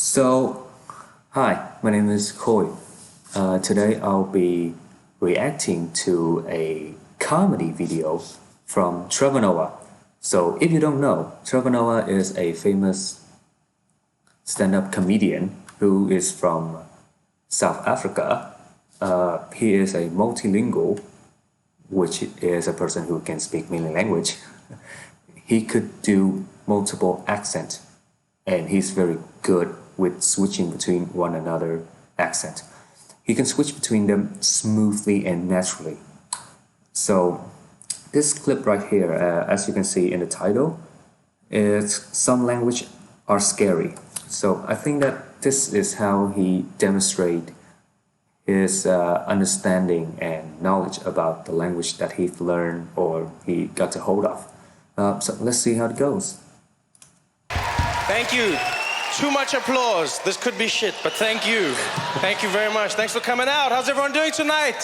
So, hi, my name is Koi. Today I'll be reacting to a comedy video from Trevor Noah. So, if you don't know, Trevor Noah is a famous stand-up comedian who is from South Africa. He is a multilingual, which is a person who can speak many languages. He could do multiple accents, and he's very good with switching between one another accent. He can switch between them smoothly and naturally. So this clip right here, as you can see in the title, is some language are scary. So I think that this is how he demonstrate his understanding and knowledge about the language that he's learned or he got a hold of. So let's see how it goes. Thank you. Too much applause. This could be shit, but thank you. Thank you very much. Thanks for coming out. How's everyone doing tonight?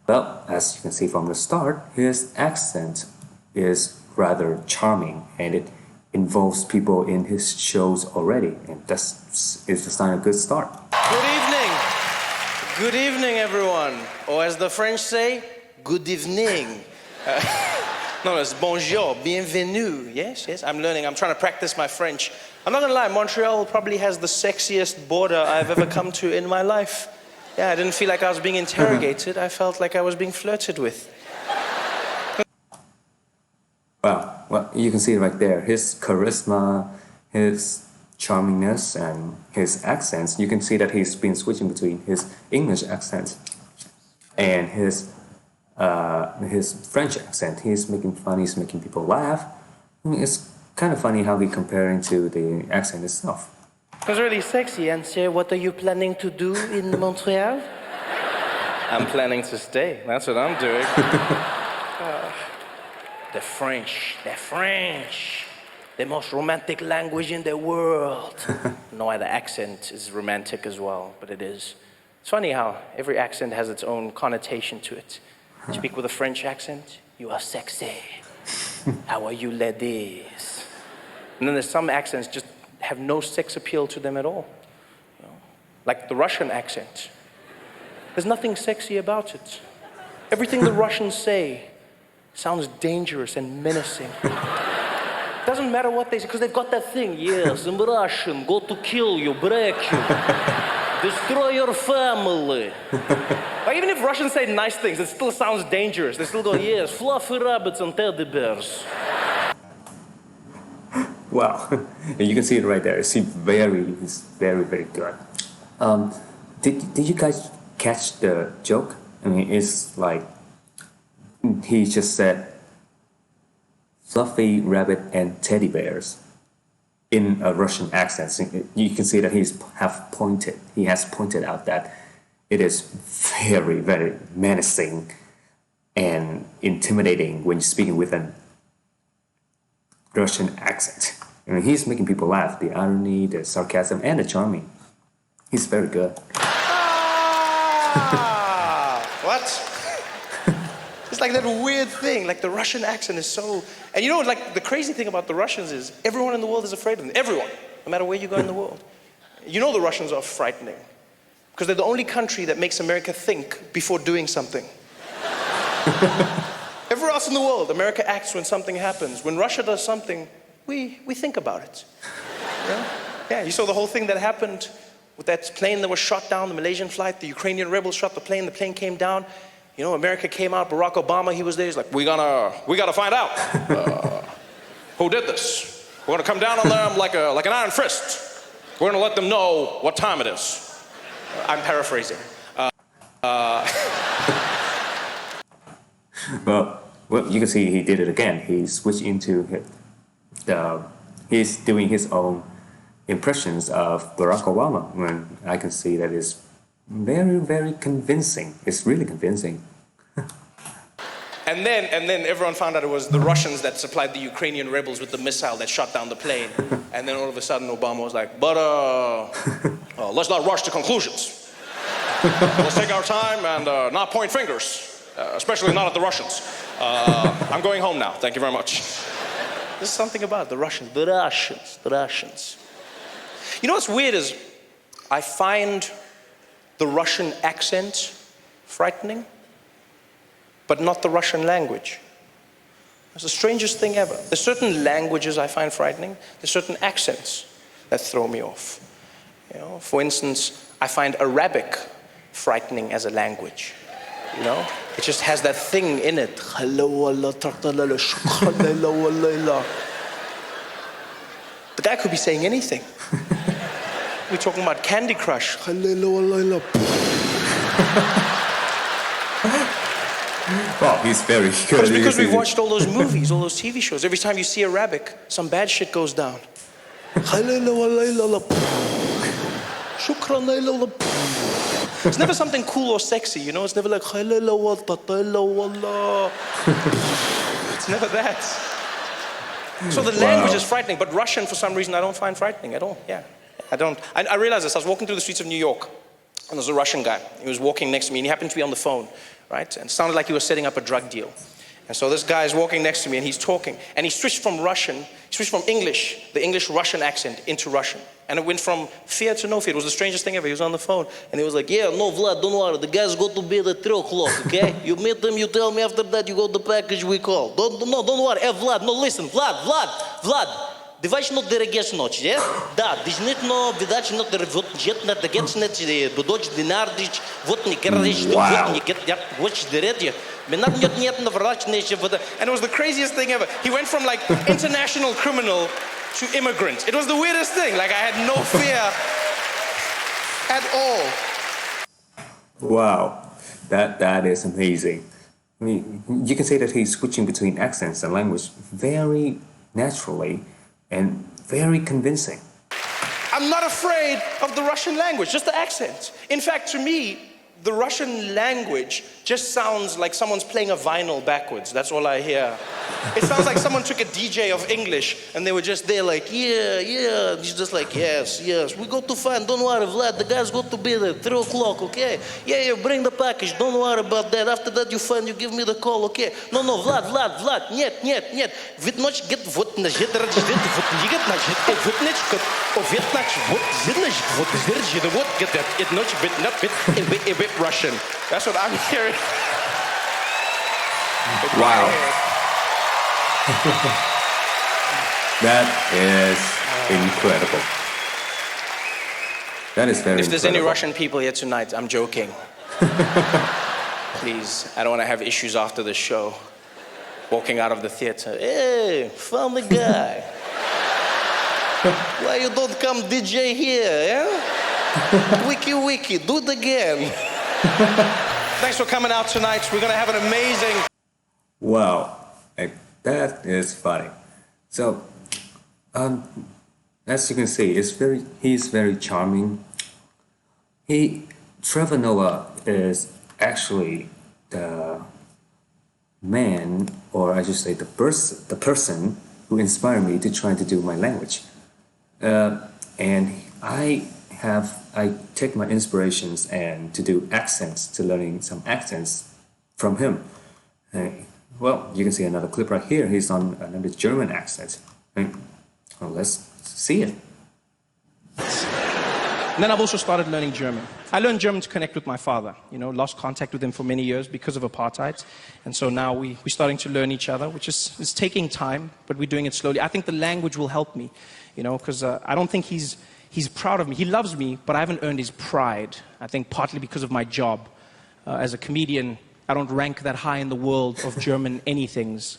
Well, as you can see from the start, his accent is rather charming and it involves people in his shows already, and that is the sign of a good start. Good evening. Good evening, everyone. Or as the French say, good evening. No, it's bonjour, bienvenue. Yes, yes, I'm learning. I'm trying to practice my French. I'm not gonna lie, Montreal probably has the sexiest border I've ever come to in my life. Yeah, I didn't feel like I was being interrogated. I felt like I was being flirted with. Wow, well, you can see it right there. His charisma, his charmingness, and his accents. You can see that he's been switching between his English accent and his French accent. He's making fun, he's making people laugh. I mean, it's kind of funny how he comparing to the accent itself. It was really sexy. And sir, what are you planning to do in Montreal? I'm planning to stay. That's what I'm doing. The French, the most romantic language in the world. No, why the accent is romantic as well, but it is. It's funny how every accent has its own connotation to it. You speak with a French accent, you are sexy. How are you, ladies? And then there's some accents just have no sex appeal to them at all. You know? Like the Russian accent. There's nothing sexy about it. Everything the Russians say sounds dangerous and menacing. Doesn't matter what they say, because they've got that thing. Yes, I'm Russian, go to kill you, break you, destroy your family. Like, even if Russians say nice things, it still sounds dangerous. They still go, yes, fluffy rabbits and teddy bears. Wow, and you can see it right there. He's very, very good. Did you guys catch the joke? I mean, it's like he just said fluffy rabbit and teddy bears in a Russian accent. You can see that he has pointed out that it is very menacing and intimidating when you're speaking with an Russian accent. I mean, he's making people laugh. The irony, the sarcasm, and the charming. He's very good. What? It's like that weird thing, like the Russian accent is so... And you know, like the crazy thing about the Russians is everyone in the world is afraid of them. Everyone, no matter where you go in the world. You know the Russians are frightening because they're the only country that makes America think before doing something. Everywhere else in the world, America acts when something happens. When Russia does something, we think about it. Yeah, you saw the whole thing that happened with that plane that was shot down, the Malaysian flight. The Ukrainian rebels shot the plane came down. You know, America came out, Barack Obama, he was there. He's like, we gotta find out who did this. We're gonna come down on them like an iron fist. We're gonna let them know what time it is. I'm paraphrasing. Well, you can see he did it again. He switched into he's doing his own impressions of Barack Obama. When I can see that is very convincing. It's really convincing. And then everyone found out it was the Russians that supplied the Ukrainian rebels with the missile that shot down the plane. And then all of a sudden Obama was like, but let's not rush to conclusions. Let's take our time and not point fingers, especially not at the Russians. I'm going home now. Thank you very much. There's something about the Russians. The Russians. You know what's weird is I find the Russian accent frightening, but not the Russian language. It's the strangest thing ever. There's certain languages I find frightening. There's certain accents that throw me off. You know, for instance, I find Arabic frightening as a language. You know, it just has that thing in it. The guy could be saying anything. We're talking about Candy Crush. Wow, he's very good. It's because we've watched all those movies, all those TV shows. Every time you see Arabic, some bad shit goes down. It's never something cool or sexy, you know? It's never like, it's never that. So the language is frightening, but Russian, for some reason, I don't find frightening at all. Yeah, I don't. I realized this. I was walking through the streets of New York, and there was a Russian guy. He was walking next to me, and he happened to be on the phone, right? And it sounded like he was setting up a drug deal. And so this guy is walking next to me, and he's talking. And he switched from English, the English-Russian accent, into Russian. And it went from fear to no fear. It was the strangest thing ever. He was on the phone, and he was like, yeah, no, Vlad, don't worry. The guy's got to be at 3 o'clock, okay? You meet him, you tell me after that, you got the package we call. Don't worry. Hey, Vlad, no, listen. Vlad. Давай not дерегеш ночи, е? Да, дижнитно, видач not вот жет на дегечнет, додоч динардич, вот не кердич, вот не кет, watch the radio. And it was the craziest thing ever. He went from like international criminal to immigrant. It was the weirdest thing. Like I had no fear at all. Wow, that is amazing. I mean, you can say that he's switching between accents and language very naturally and very convincing. I'm not afraid of the Russian language, just the accent. In fact, to me, the Russian language just sounds like someone's playing a vinyl backwards. That's all I hear. It sounds like someone took a DJ of English and they were just there like, yeah. He's just like, yes. We go to find, don't worry, Vlad, the guy's got to be there, 3 o'clock, okay? Yeah, bring the package, don't worry about that. After that you find, you give me the call, okay? No, Vlad, нет. Ведь ночь get вот на жит, вот егет на жит, вот ночь, овет ночь, вот зидночь, вот зирджи, вот get that, it ночь, бит, not bit, a bit Russian. That's what I'm hearing. Wow. That is incredible. That is very If there's incredible. any Russian people here tonight, I'm joking. Please, I don't want to have issues after the show. Walking out of the theater, hey, found the guy. Why you don't come DJ here, yeah? Wiki, do it again. Thanks for coming out tonight. We're going to have an amazing... Wow, that is funny. So, as you can see, he's very charming. Trevor Noah is actually the man, or I should say the person who inspired me to try to do my language. And I take my inspirations and to do accents, to learning some accents from him. Well, you can see another clip right here. He's on another German accent. Well, let's see it. And then I've also started learning German. I learned German to connect with my father. You know, lost contact with him for many years because of apartheid. And so now we're starting to learn each other, which is taking time, but we're doing it slowly. I think the language will help me, you know, because I don't think he's proud of me. He loves me, but I haven't earned his pride. I think partly because of my job. As a comedian, I don't rank that high in the world of German anythings.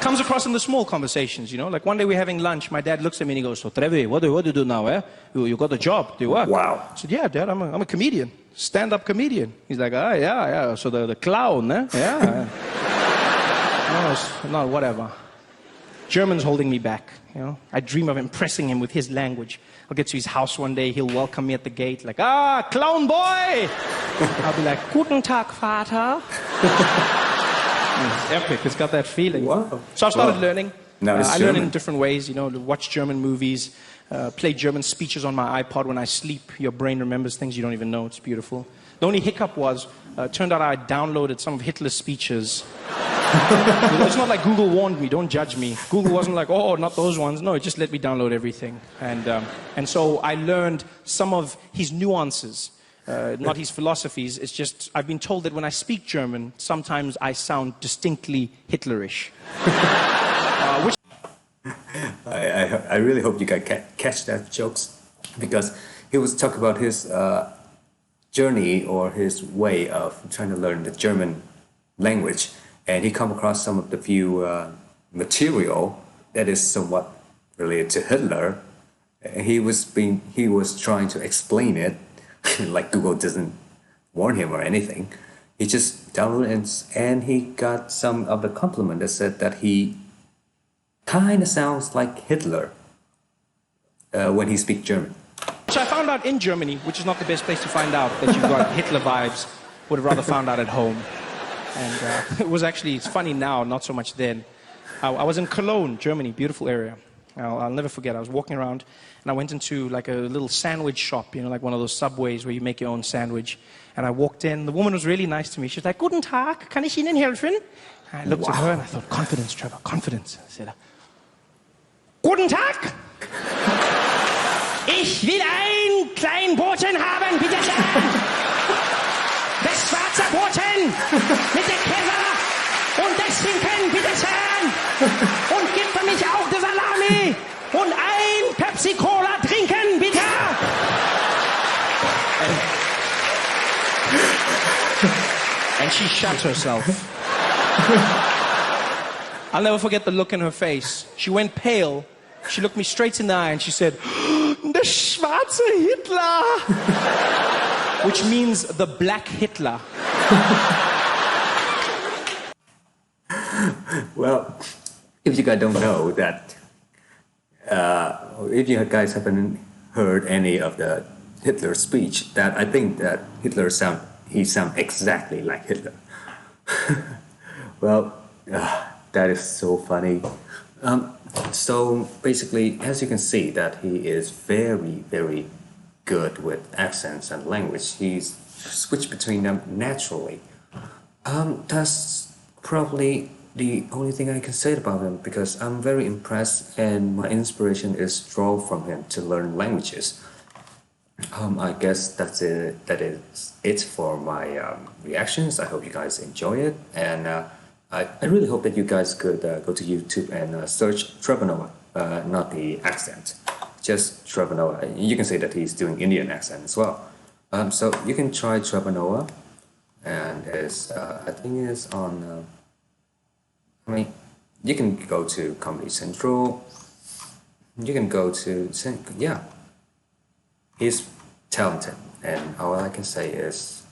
Comes across in the small conversations, you know. Like one day we're having lunch, my dad looks at me and he goes, so Trevi, what do you do now, eh? You got a job, do you work? Wow. I said, yeah, Dad, I'm a comedian, stand-up comedian. He's like, oh, yeah, so the clown, eh? Yeah. No, whatever. German's holding me back, you know. I dream of impressing him with his language. I'll get to his house one day, he'll welcome me at the gate, like, clown boy! I'll be like, Guten Tag, Vater. It's epic, it's got that feeling. Wow. So I've started learning. Now it's I learn German. in different ways, you know, watch German movies, play German speeches on my iPod when I sleep. Your brain remembers things you don't even know, it's beautiful. The only hiccup was, turned out I downloaded some of Hitler's speeches You know, it's not like Google warned me, don't judge me. Google wasn't like, oh, not those ones. No, it just let me download everything. And so I learned some of his nuances, not his philosophies. It's just, I've been told that when I speak German, sometimes I sound distinctly Hitlerish. Which I really hope you guys catch that jokes, because he was talking about his journey or his way of trying to learn the German language, and he come across some of the few material that is somewhat related to Hitler. And he was trying to explain it, like Google doesn't warn him or anything. He just downloaded it, and he got some of the compliment that said that he kind of sounds like Hitler when he speaks German. Which I found out in Germany, which is not the best place to find out that you got Hitler vibes. Would have rather found out at home. And it was actually, it's funny now, not so much then. I was in Cologne, Germany, beautiful area. I'll never forget, I was walking around and I went into like a little sandwich shop, you know, like one of those Subways where you make your own sandwich. And I walked in, the woman was really nice to me. She was like, Guten Tag, kann ich Ihnen helfen? I looked at her and I thought, confidence, Trevor, confidence. I said, Guten Tag! Ich will einen kleinen Boten haben, bitte schön! Das schwarze Boten mit der Käse und das Schinken, bitte schön! Und gib für mich auch die Salami und ein Pepsi-Cola trinken, bitte! And she shut herself. I'll never forget the look in her face. She went pale. She looked me straight in the eye and she said, "Der schwarze Hitler," which means the black Hitler. Well, if you guys don't know that, if you guys haven't heard any of the Hitler speech, that I think that Hitler sound exactly like Hitler. Well, that is so funny. So basically, as you can see, that he is very, very good with accents and language. He's switched between them naturally. That's probably the only thing I can say about him, because I'm very impressed and my inspiration is drawn from him to learn languages. I guess that is it for my reactions. I hope you guys enjoy it, and I really hope that you guys could go to YouTube and search Trevor Noah, not the accent, just Trevor Noah. You can say that he's doing Indian accent as well. So you can try Trevor Noah, and I think it's on. You can go to Comedy Central. You can go to yeah. He's talented, and all I can say is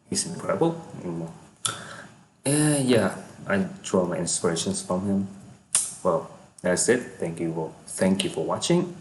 he's incredible. Yeah, I draw my inspirations from him. Well, that's it. Thank you for watching.